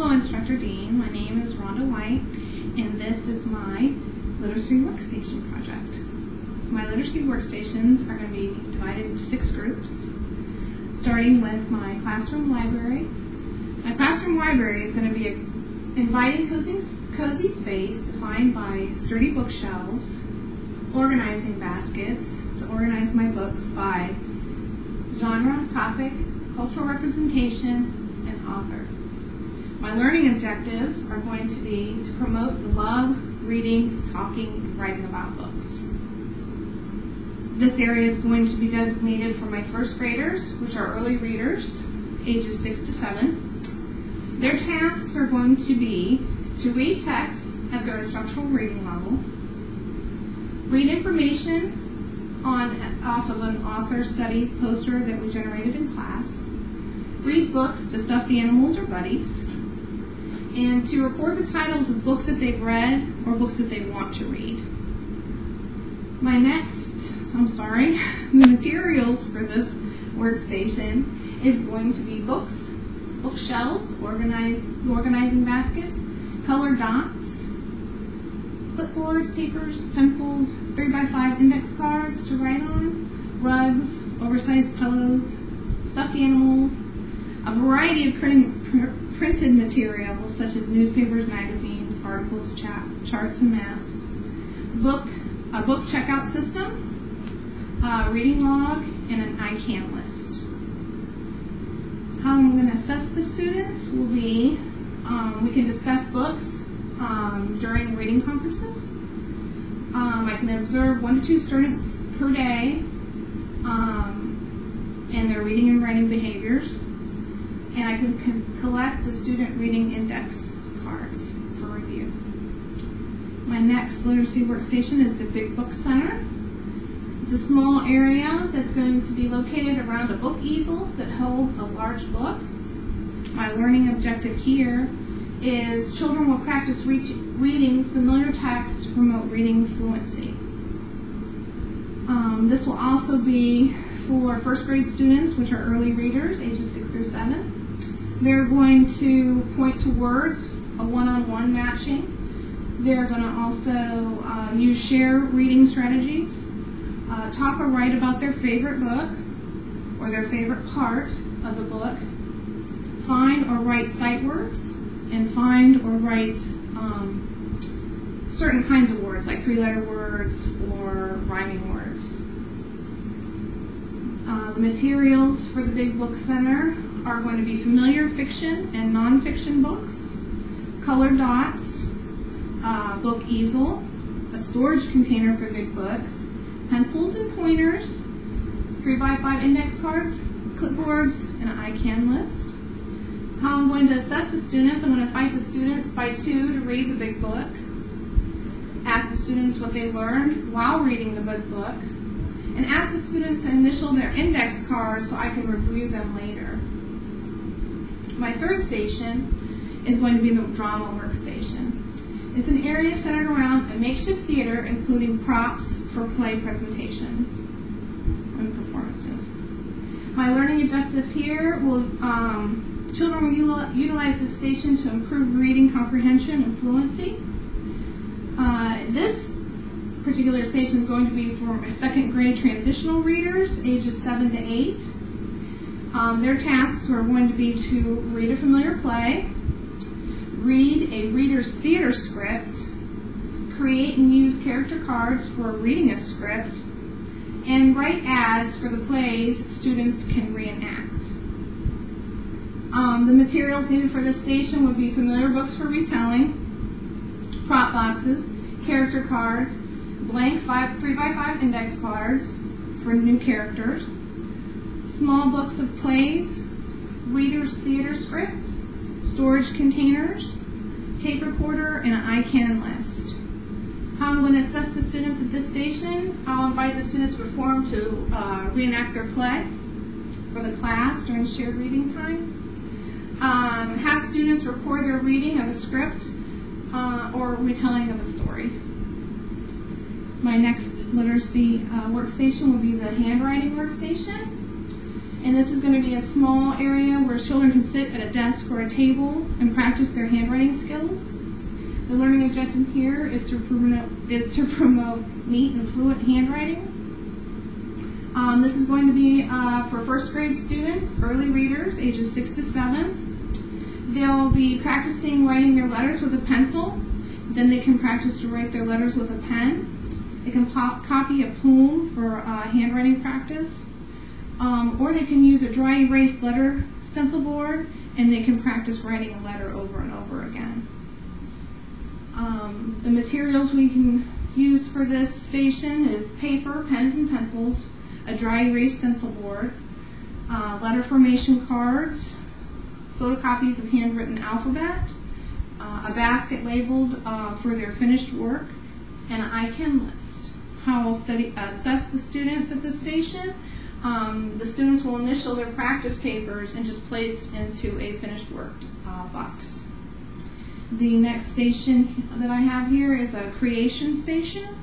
Hello, Instructor Dean. My name is Rhonda White, and this is my Literacy Workstation project. My Literacy Workstations are going to be divided into 6 groups, starting with my classroom library. My classroom library is going to be an inviting, cozy space defined by sturdy bookshelves, organizing baskets to organize my books by genre, topic, cultural representation, and author. My learning objectives are going to be to promote the love, reading, talking, and writing about books. This area is going to be designated for my first graders, which are early readers, ages 6 to 7. Their tasks are going to be to read text at their instructional reading level, read information off of an author study poster that we generated in class, read books to stuffed animals or buddies, and to record the titles of books that they've read or books that they want to read. The materials for this workstation is going to be books, bookshelves, organizing baskets, colored dots, clipboards, papers, pencils, 3x5 index cards to write on, rugs, oversized pillows, stuffed animals, a variety of printed materials such as newspapers, magazines, articles, charts, and maps, a book checkout system, a reading log, and an I can list. How I'm going to assess the students will be, we can discuss books during reading conferences. I can observe 1 to 2 students per day and their reading and writing behaviors. And I can collect the student reading index cards for review. My next literacy workstation is the Big Book Center. It's a small area that's going to be located around a book easel that holds a large book. My learning objective here is children will practice reading familiar text to promote reading fluency. This will also be for first grade students, which are early readers, ages 6 through 7. They're going to point to words, a one-on-one matching. They're going to also use share reading strategies, talk or write about their favorite book or their favorite part of the book, find or write sight words, and find or write certain kinds of words like 3-letter words or rhyming words. The materials for the Big Book Center are going to be familiar fiction and nonfiction books, colored dots, book easel, a storage container for big books, pencils and pointers, 3x5 index cards, clipboards, and an I can list. How I'm going to assess the students, I'm going to invite the students by 2 to read the big book, ask the students what they learned while reading the big book, and ask the students to initial their index cards so I can review them later. My third station is going to be the drama workstation. It's an area centered around a makeshift theater, including props for play presentations and performances. My learning objective here will, children will utilize this station to improve reading comprehension and fluency. This particular station is going to be for my 2nd grade transitional readers, ages 7 to 8. Their tasks are going to be to read a familiar play, read a reader's theater script, create and use character cards for reading a script, and write ads for the plays students can reenact. The materials needed for this station would be familiar books for retelling, prop boxes, character cards, blank 3x5 index cards for new characters, small books of plays, reader's theater scripts, storage containers, tape recorder, and an I can list. How I'm going to assess the students at this station, I'll invite the students to perform to reenact their play for the class during shared reading time. Have students record their reading of a script or retelling of a story. My next literacy workstation will be the handwriting workstation. And this is going to be a small area where children can sit at a desk or a table and practice their handwriting skills. The learning objective here is to promote neat and fluent handwriting. This is going to be for first grade students, early readers, ages 6 to 7. They'll be practicing writing their letters with a pencil. Then they can practice to write their letters with a pen. They can copy a poem for handwriting practice. Or they can use a dry erase letter stencil board, and they can practice writing a letter over and over again. The materials we can use for this station is paper, pens and pencils, a dry erase stencil board, letter formation cards, photocopies of handwritten alphabet, a basket labeled for their finished work, and an I-Can list. How we'll assess the students at this station. The students will initial their practice papers and just place into a finished work box. The next station that I have here is a creation station.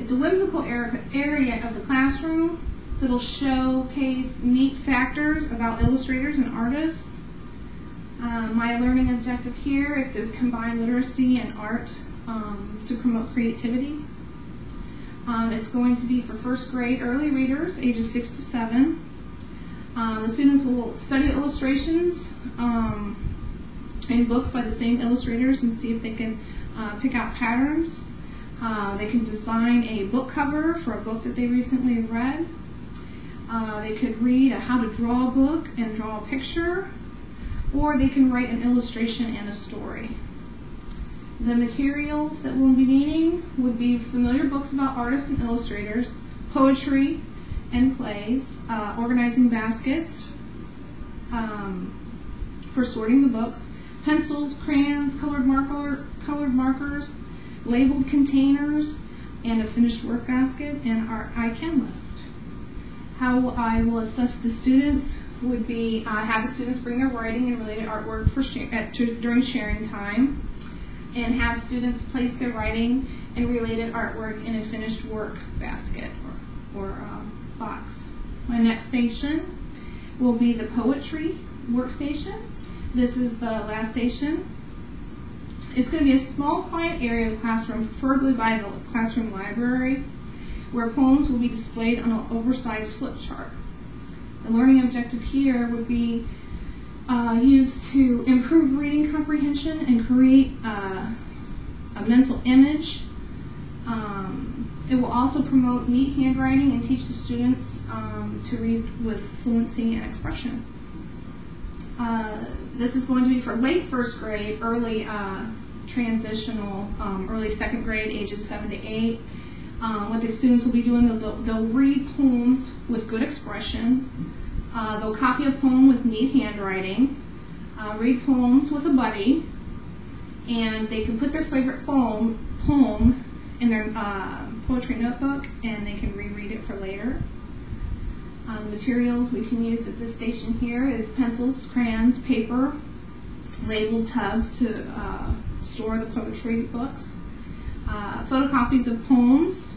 It's a whimsical area of the classroom that will showcase neat factors about illustrators and artists. My learning objective here is to combine literacy and art to promote creativity. It's going to be for first grade early readers, ages 6 to 7. The students will study illustrations in books by the same illustrators and see if they can pick out patterns. They can design a book cover for a book that they recently read. They could read how to draw a book and draw a picture, or they can write an illustration and a story. The materials that we'll be needing would be familiar books about artists and illustrators, poetry and plays, organizing baskets for sorting the books, pencils, crayons, colored markers, labeled containers, and a finished work basket, and our I-Can list. How I will assess the students would be have the students bring their writing and related artwork during sharing time, and have students place their writing and related artwork in a finished work basket or box. My next station will be the poetry workstation. This is the last station. It's going to be a small, quiet area of the classroom, preferably by the classroom library, where poems will be displayed on an oversized flip chart. The learning objective here would be used to improve reading comprehension and create a mental image. It will also promote neat handwriting and teach the students to read with fluency and expression. This is going to be for late first grade, early transitional, early second grade, ages 7 to 8. What the students will be doing is they'll read poems with good expression. They'll copy a poem with neat handwriting, read poems with a buddy, and they can put their favorite poem in their poetry notebook, and they can reread it for later. Materials we can use at this station here is pencils, crayons, paper, labeled tubs to store the poetry books, photocopies of poems,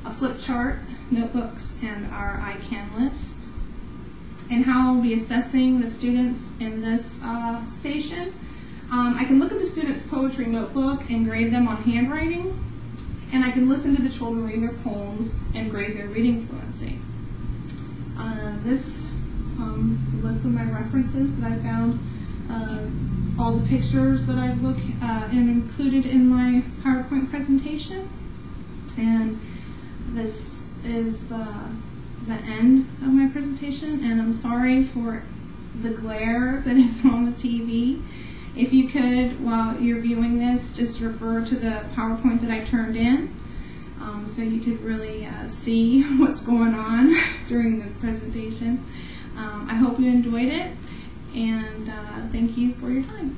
a flip chart, notebooks, and our I-Can list. And how I'll be assessing the students in this station. I can look at the students' poetry notebook and grade them on handwriting, and I can listen to the children read their poems and grade their reading fluency. This is a list of my references that I found, all the pictures that I've looked and included in my PowerPoint presentation. And this is the end of my presentation, and I'm sorry for the glare that is on the TV. If you could, while you're viewing this, just refer to the PowerPoint that I turned in, so you could really see what's going on during the presentation. I hope you enjoyed it, and thank you for your time.